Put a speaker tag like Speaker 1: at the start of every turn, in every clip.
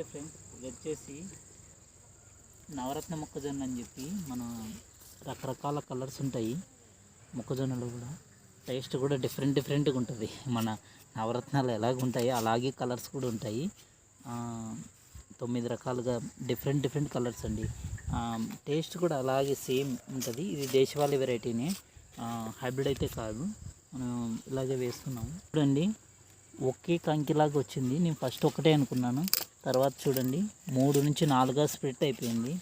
Speaker 1: నమస్తే ఫ్రెండ్స్, ఇది వచ్చేసి నవరత్న మొక్కజొన్న అని చెప్పి మన రకరకాల కలర్స్ ఉంటాయి. మొక్కజొన్నలో కూడా టేస్ట్ కూడా డిఫరెంట్గా ఉంటుంది. మన నవరత్నాలు ఎలాగ ఉంటాయి అలాగే కలర్స్ కూడా ఉంటాయి. 9 రకాలుగా డిఫరెంట్ కలర్స్ అండి. టేస్ట్ కూడా అలాగే సేమ్ ఉంటుంది. ఇది దేశవాళీ వెరైటీనే, హైబ్రిడ్ అయితే కాదు. మనం ఇలాగే వేస్తున్నాము. చూడండి, ఒకే కంకిలాగా వచ్చింది. నేను ఫస్ట్ ఒకటే అనుకున్నాను, తర్వాత చూడండి 3 నుంచి 4గా స్ప్లిట్ అయిపోయింది.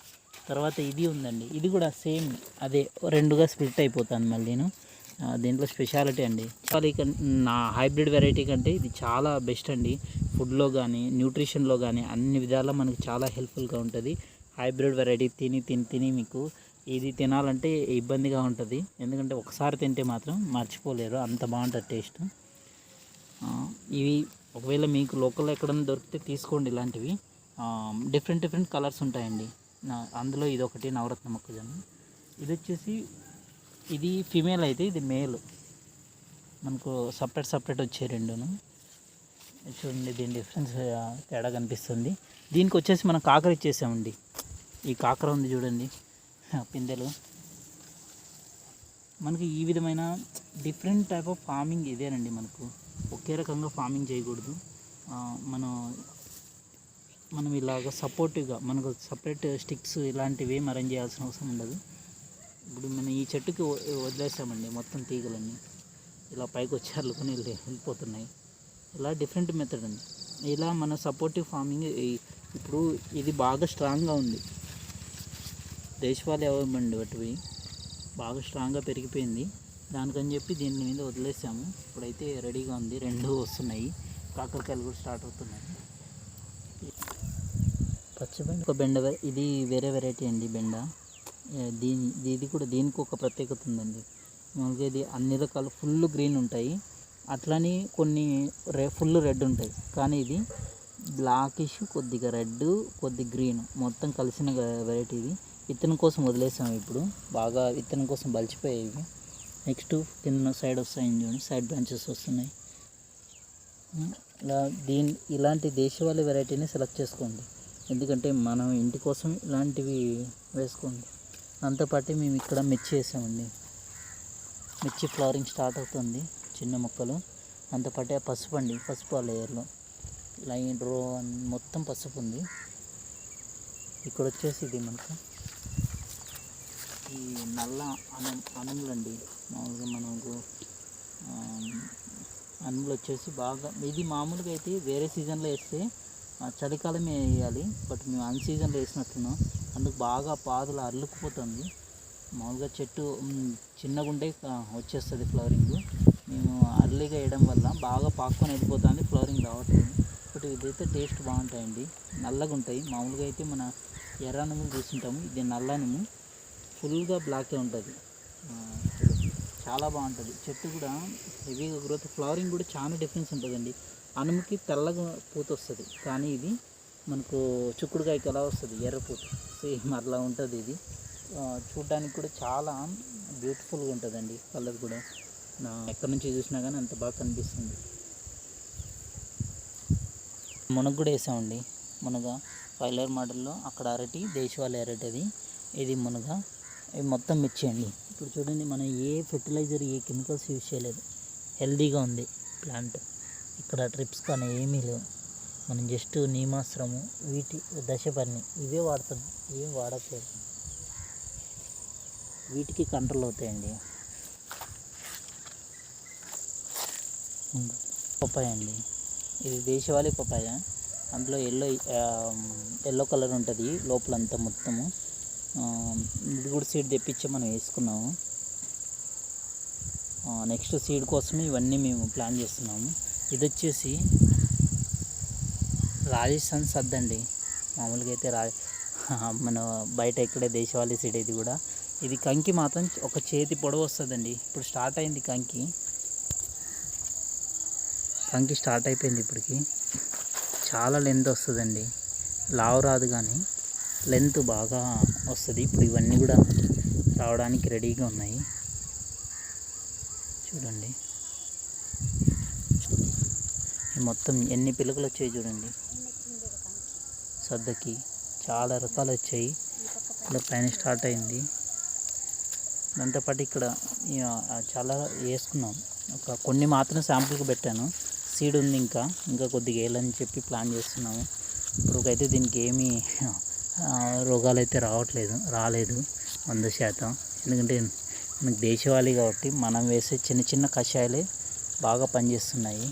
Speaker 1: తర్వాత ఇది ఉందండి, ఇది కూడా సేమ్ అదే 2గా స్ప్లిట్ అయిపోతాను మళ్ళీ. దీంట్లో స్పెషాలిటీ అండి, నా హైబ్రిడ్ వెరైటీ కంటే ఇది చాలా బెస్ట్ అండి. ఫుడ్లో కానీ న్యూట్రిషన్లో కానీ అన్ని విధాలా మనకు చాలా హెల్ప్ఫుల్గా ఉంటుంది. హైబ్రిడ్ వెరైటీ తిని మీకు ఇది తినాలంటే ఇబ్బందిగా ఉంటుంది, ఎందుకంటే ఒకసారి తింటే మాత్రం మర్చిపోలేరు, అంత బాగుంటుంది టేస్ట్. ఇవి ఒకవేళ మీకు లోకల్లో ఎక్కడైనా దొరికితే తీసుకోండి. ఇలాంటివి డిఫరెంట్ కలర్స్ ఉంటాయండి. అందులో ఇది ఒకటి నవరత్న మొక్కజొన్న. ఇది వచ్చేసి ఇది ఫిమేల్ అయితే ఇది మేల్. మనకు సపరేట్ వచ్చే రెండును. చూడండి, దీని డిఫరెన్స్ తేడా కనిపిస్తుంది. దీనికి వచ్చేసి మనం కాకర ఇచ్చేసామండి. ఈ కాకర ఉంది చూడండి, పిందెలు. మనకి ఈ విధమైన డిఫరెంట్ టైప్ ఆఫ్ ఫార్మింగ్ ఇదేనండి. మనకు ఒకే రకంగా ఫార్మింగ్ చేయకూడదు. మనం ఇలాగ సపోర్టివ్గా మనకు సపరేట్ స్టిక్స్ ఇలాంటివి అరేంజ్ చేయాల్సిన అవసరం ఉండదు. ఇప్పుడు మనం ఈ చెట్టుకి వదిలేసామండి, మొత్తం తీగలన్నీ ఇలా పైకి వచ్చి అల్లుకొని వెళ్ళిపోతున్నాయి. ఇలా డిఫరెంట్ మెథడ్ అండి. ఇలా మన సపోర్టివ్ ఫార్మింగ్. ఇప్పుడు ఇది బాగా స్ట్రాంగ్గా ఉంది, దేశవాళీ అవ్వండి వాటివి బాగా స్ట్రాంగ్గా పెరిగిపోయింది. దానికని చెప్పి దీని మీద వదిలేసాము. ఇప్పుడైతే రెడీగా ఉంది, 2 వస్తున్నాయి. కాకరకాయలు కూడా స్టార్ట్ అవుతున్నాయి. పచ్చిబెండ ఒక బెండ, ఇది వేరే వెరైటీ అండి బెండ. ఇది కూడా దీనికి ఒక ప్రత్యేకత ఉందండి. మామూలుగా ఇది అన్ని రకాలు ఫుల్ గ్రీన్ ఉంటాయి, అట్లని కొన్ని ఫుల్ రెడ్ ఉంటాయి. కానీ ఇది బ్లాకిష్, కొద్దిగా రెడ్, కొద్ది గ్రీన్ మొత్తం కలిసిన వెరైటీ. ఇది విత్తనం కోసం వదిలేసాము. ఇప్పుడు బాగా విత్తనం కోసం బలిచిపోయాయి. నెక్స్ట్ కింద సైడ్ వస్తాయి చూడండి, సైడ్ బ్రాంచెస్ వస్తున్నాయి. ఇలాంటి దేశవాళీ వెరైటీని సెలెక్ట్ చేసుకోండి, ఎందుకంటే మనం ఇంటి కోసం ఇలాంటివి వేసుకోండి. దాంతోపాటు మేము ఇక్కడ మిర్చి వేసామండి. మిర్చి ఫ్లవరింగ్ స్టార్ట్ అవుతుంది, చిన్న మొక్కలు. దాంతోపాటు పసుపు అండి, పసుపు ఆ లేయర్లో లైన్ రో మొత్తం పసుపు ఉంది. ఇక్కడ వచ్చేసి ఇది మనకు ఈ నల్ల అనుములండి. మామూలుగా మనకు అనుములు వచ్చేసి బాగా, ఇది మామూలుగా అయితే వేరే సీజన్లో వేస్తే చలికాలమే వేయాలి, బట్ మేము అన్ సీజన్లో వేసినట్టున్నాం. అందుకు బాగా పాదులు అల్లుకుపోతుంది. మామూలుగా చెట్టు చిన్నగా ఉంటే వచ్చేస్తుంది ఫ్లవరింగ్. మేము అర్లీగా వేయడం వల్ల బాగా పాక్కొని వెళ్ళిపోతుంది, ఫ్లవరింగ్ రావట్లేదు. బట్ ఇదైతే టేస్ట్ బాగుంటాయండి, నల్లగా ఉంటాయి. మామూలుగా అయితే మన ఎర్ర అనుములు చూస్తుంటాము, ఇది నల్ల అనుము ఫుల్గా బ్లాకే ఉంటుంది. చాలా బాగుంటుంది. చెట్టు కూడా హెవీగా గ్రోత్, ఫ్లవరింగ్ కూడా చాలా డిఫరెన్స్ ఉంటుందండి. అనుముకి తెల్లగా పూత వస్తుంది, కానీ ఇది మనకు చుక్కుడుకాయకి ఎలా వస్తుంది ఎర్ర పూత, సేమ్ అట్లా ఉంటుంది. ఇది చూడడానికి కూడా చాలా బ్యూటిఫుల్గా ఉంటుందండి. కలర్ కూడా ఎక్కడి నుంచి చూసినా కానీ అంత బాగా కనిపిస్తుంది. మునగ కూడా వేసామండి. మునగ ఫైలర్ మోడల్లో, అక్కడ అరటి దేశవాళీ అరటి, ఇది మునగ, ఇవి మొత్తం మిర్చి అండి. ఇప్పుడు చూడండి, మనం ఏ ఫెర్టిలైజర్ ఏ కెమికల్స్ యూజ్ చేయలేదు, హెల్దీగా ఉంది ప్లాంట్. ఇక్కడ ట్రిప్స్ కానీ ఏమీ లేవు, మనం జస్ట్ నీమాశ్రము, వీటి దశపర్ణి ఇవే వాడుతాం, ఏం వాడట్లేదు. వీటికి కంట్రోల్ అవుతాయండి. పప్పాయ అండి, ఇది దేశవాళీ పప్పాయ. అందులో ఎల్లో కలర్ ఉంటుంది లోపలంతా మొత్తము. ఇది కూడా సీడ్ తెప్పించి మనం వేసుకున్నాము. నెక్స్ట్ సీడ్ కోసమే ఇవన్నీ మేము ప్లాన్ చేస్తున్నాము. ఇది వచ్చేసి రాజస్థాన్ సద్దండి. మామూలుగా అయితే మన బయట ఇక్కడే దేశవాళీ సీడ్. ఇది కూడా, ఇది కంకి మాత్రం ఒక చేతి పొడవు వస్తుందండి. ఇప్పుడు స్టార్ట్ అయింది కంకి స్టార్ట్ అయిపోయింది. ఇప్పటికి చాలా లెంత్ వస్తుందండి, లావు రాదు కానీ లెంత్ బాగా వస్తుంది. ఇప్పుడు ఇవన్నీ కూడా రావడానికి రెడీగా ఉన్నాయి. చూడండి మొత్తం ఎన్ని పిలకలు వచ్చాయి చూడండి. సద్దకి చాలా రకాలు వచ్చాయి. ఇలా పైన స్టార్ట్ అయింది. దాంతోపాటు ఇక్కడ చాలా వేసుకున్నాం. కొన్ని మాత్రం శాంపుల్కి పెట్టాను. సీడ్ ఉంది, ఇంకా కొద్దిగా వేయాలని చెప్పి ప్లాన్ చేస్తున్నాము. ఇప్పుడుకైతే దీనికి ఏమీ రోగాలు అయితే రాలేదు 100%. ఎందుకంటే మనకు దేశవాళీ కాబట్టి మనం వేసే చిన్న చిన్న కషాయాలే బాగా పనిచేస్తున్నాయి.